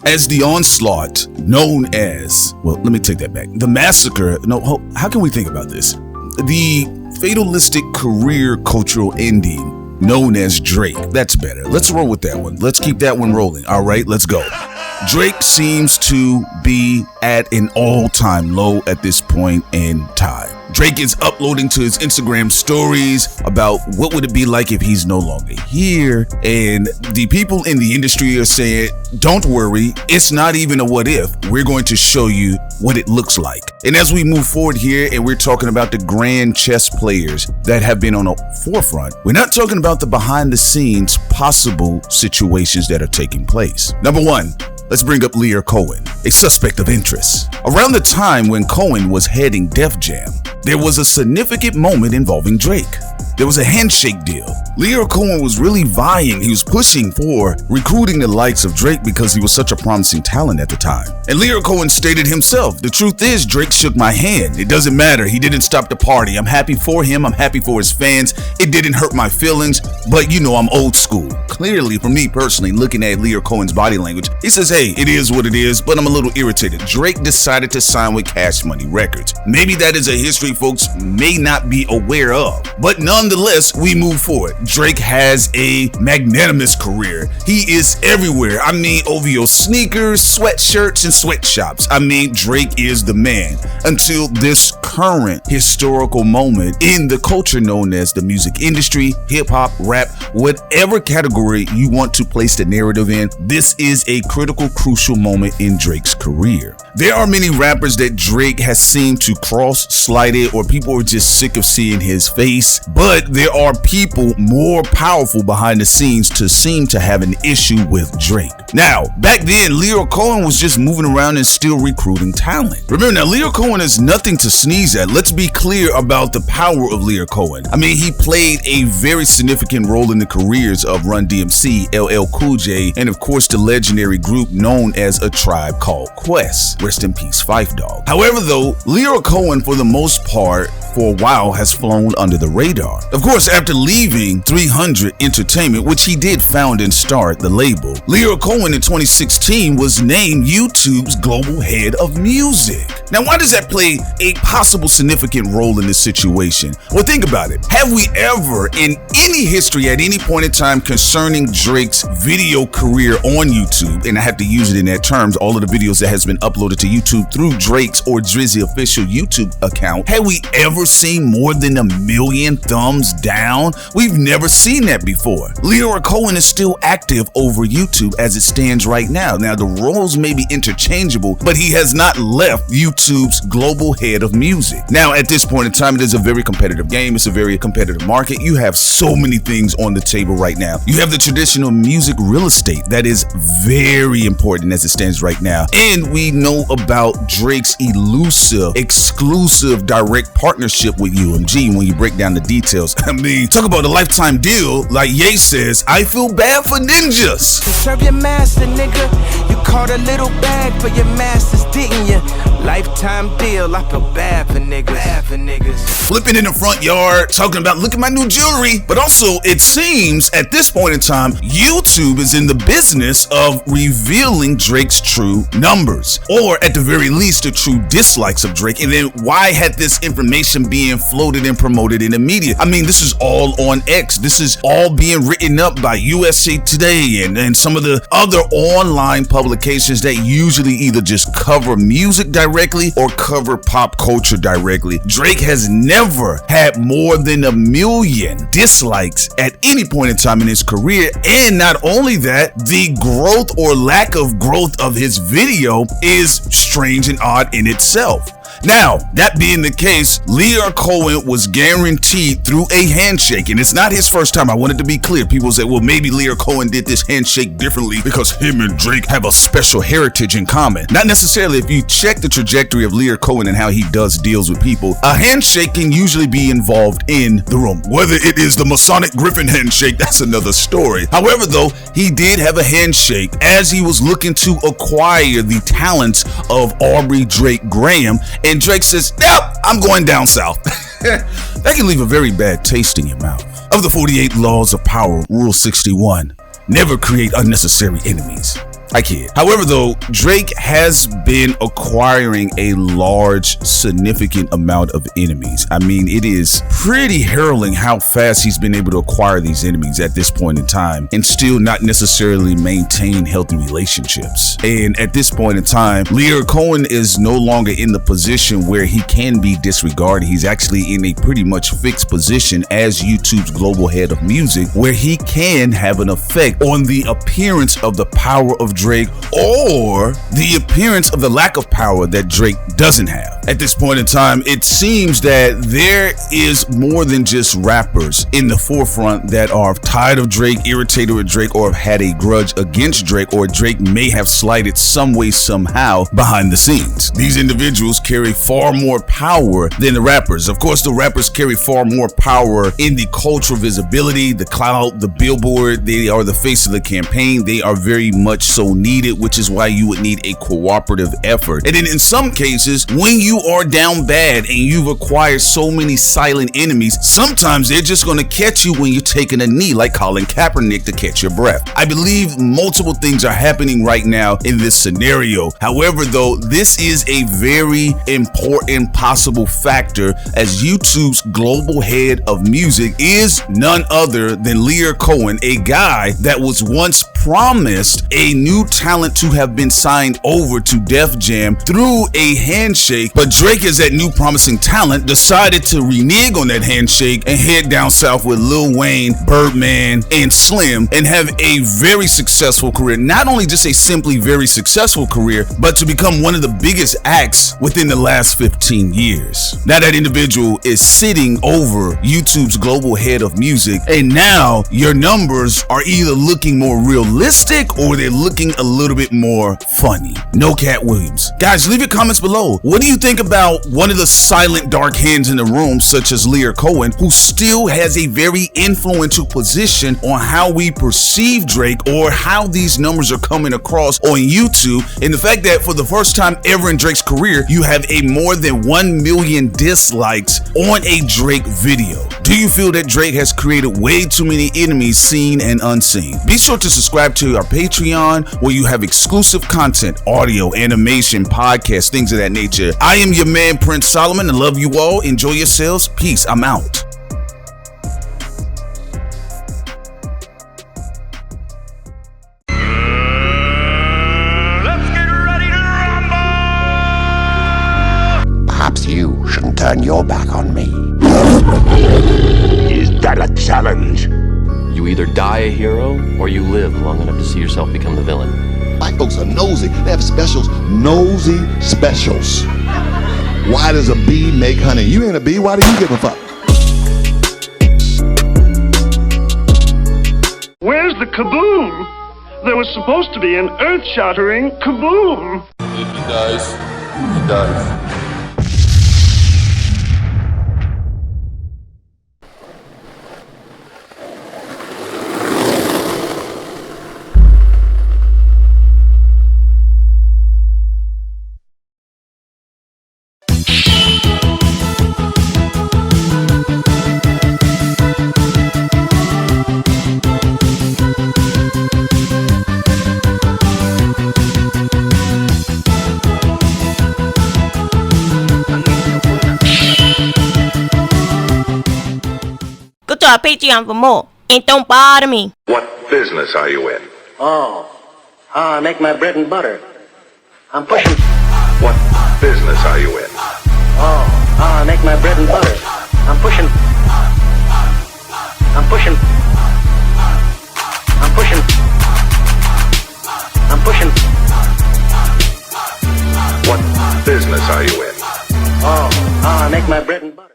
as the onslaught known as, well, let me take that back. The massacre, no, how can we think about this? The fatalistic career cultural ending known as Drake. That's better. Let's roll with that one. Let's keep that one rolling. All right, let's go. Drake seems to be at an all-time low at this point in time. Drake is uploading to his Instagram stories about what would it be like if he's no longer here, and the people in the industry are saying, don't worry, it's not even a what if, we're going to show you what it looks like. And as we move forward here and we're talking about the grand chess players that have been on the forefront, we're not talking about the behind the scenes possible situations that are taking place. Number one, let's bring up Lyor Cohen, a suspect of interest. Around the time when Cohen was heading Def Jam, there was a significant moment involving Drake. There was a handshake deal. Lyor Cohen was really vying, he was pushing for recruiting the likes of Drake because he was such a promising talent at the time. And Lyor Cohen stated himself, the truth is Drake shook my hand. It doesn't matter, he didn't stop the party. I'm happy for him, I'm happy for his fans. It didn't hurt my feelings, but you know I'm old school. Clearly, for me personally, looking at Lyor Cohen's body language, he says, hey, it is what it is, but I'm a little irritated. Drake decided to sign with Cash Money Records. Maybe that is a history folks may not be aware of, but nonetheless, we move forward. Drake has a magnanimous career. He is everywhere. I mean, OVO sneakers, sweatshirts, and sweatshops. I mean, Drake is the man until this current historical moment in the culture known as the music industry, hip hop, rap, whatever category you want to place the narrative in. This is a critical, crucial moment in Drake's career. There are many rappers that Drake has seemed to cross, slighted, or people are just sick of seeing his face, but there are people more powerful behind the scenes to seem to have an issue with Drake. Now, back then, Lyor Cohen was just moving around and still recruiting talent. Remember now, Lyor Cohen is nothing to sneeze at. Let's be clear about the power of Lyor Cohen. I mean, he played a very significant role in the careers of Run DMC, LL Cool J, and of course the legendary group known as A Tribe Called Quest. Rest in peace, Phife Dawg. However though, Lyor Cohen for the most part for a while has flown under the radar. Of course, after leaving 300 Entertainment, which he did found and start the label, Lyor Cohen in 2016 was named YouTube's global head of music. Now, why does that play a possible significant role in this situation? Well, think about it. Have we ever in any history at any point in time concerning Drake's video career on YouTube, and I have to use it in that terms, all of the videos that has been uploaded to YouTube through Drake's or Drizzy official YouTube account, have we ever seen more than 1 million thumbs down? We've never seen that before. Lyor Cohen is still active over YouTube as it stands right now. Now, the roles may be interchangeable, but he has not left YouTube's global head of music. Now, at this point in time, it is a very competitive game. It's a very competitive market. You have so many things on the table right now. You have the traditional music real estate that is very important as it stands right now. And we know about Drake's elusive, exclusive direct partnership with UMG when you break down the details. I mean, talk about a lifetime deal. Like Ye says, I feel bad for ninjas. To serve your master, nigga. You caught a little bag for your masters, didn't you? Lifetime deal, I feel bad for niggas. Flipping in the front yard, talking about, look at my new jewelry. But also, it seems at this point in time, YouTube is in the business of revealing Drake's true numbers, or at the very least, the true dislikes of Drake. And then why had this information being floated and promoted in the media? I mean, this is all on X. This is all being written up by USA Today and some of the other online publications that usually either just cover music directly or cover pop culture directly. Drake has never had more than 1 million dislikes at any point in time in his career. And not only that, the growth or lack of growth of his video is strange and odd in itself. Now, that being the case, Lyor Cohen was guaranteed through a handshake, and it's not his first time. I wanted to be clear. People say, well, maybe Lyor Cohen did this handshake differently because him and Drake have a special heritage in common. Not necessarily. If you check the trajectory of Lyor Cohen and how he does deals with people, a handshake can usually be involved in the room. Whether it is the Masonic Griffin handshake, that's another story. However, though, he did have a handshake as he was looking to acquire the talents of Aubrey Drake Graham. And Drake says, nope, I'm going down south. That can leave a very bad taste in your mouth. Of the 48 laws of power, Rule 61, never create unnecessary enemies. I kid. However, though, Drake has been acquiring a large, significant amount of enemies. I mean, it is pretty harrowing how fast he's been able to acquire these enemies at this point in time and still not necessarily maintain healthy relationships. And at this point in time, Lyor Cohen is no longer in the position where he can be disregarded. He's actually in a pretty much fixed position as YouTube's global head of music, where he can have an effect on the appearance of the power of Drake or the appearance of the lack of power that Drake doesn't have. At this point in time, it seems that there is more than just rappers in the forefront that are tired of Drake, irritated with Drake, or have had a grudge against Drake, or Drake may have slighted some way, somehow behind the scenes. These individuals carry far more power than the rappers. Of course, the rappers carry far more power in the cultural visibility, the clout, the billboard. They are the face of the campaign. They are very much so needed, which is why you would need a cooperative effort. And then in some cases, when you are down bad and you've acquired so many silent enemies, sometimes they're just going to catch you when you're taking a knee, like Colin Kaepernick to catch your breath. I believe multiple things are happening right now in this scenario. However, though, this is a very important possible factor, as YouTube's global head of music is none other than Lyor Cohen, a guy that was once promised a new talent to have been signed over to Def Jam through a handshake, but Drake, as that new promising talent, decided to renege on that handshake and head down south with Lil Wayne, Birdman, and Slim, and have a very successful career. Not only just a simply very successful career, but to become one of the biggest acts within the last 15 years. Now that individual is sitting over YouTube's global head of music, and now your numbers are either looking more realistic or they're looking a little bit more funny. No Cat Williams. Guys, leave your comments below. What do you think about one of the silent dark hands in the room, such as Lyor Cohen, who still has a very influential position on how we perceive Drake or how these numbers are coming across on YouTube, and the fact that for the first time ever in Drake's career, you have a more than 1 million dislikes on a Drake video? Do you feel that Drake has created way too many enemies, seen and unseen? Be sure to subscribe to our Patreon, where you have exclusive content, audio, animation, podcasts, things of that nature. I am your man, Prince Solomon. I love you all. Enjoy yourselves. Peace. I'm out. Perhaps you shouldn't turn your back on me. Is that a challenge? You either die a hero or you live long enough to see yourself become the villain. Black folks are nosy. They have specials. Nosy specials. Why does a bee make honey? You ain't a bee. Why do you give a fuck? Where's the kaboom? There was supposed to be an earth-shattering kaboom. If he dies, he dies. Go to our Patreon for more. And don't bother me. What business are you in? I make my bread and butter. I'm pushing. What business are you in? I make my bread and butter. I'm pushing. I'm pushing. I'm pushing. I'm pushing. What business are you in? I make my bread and butter.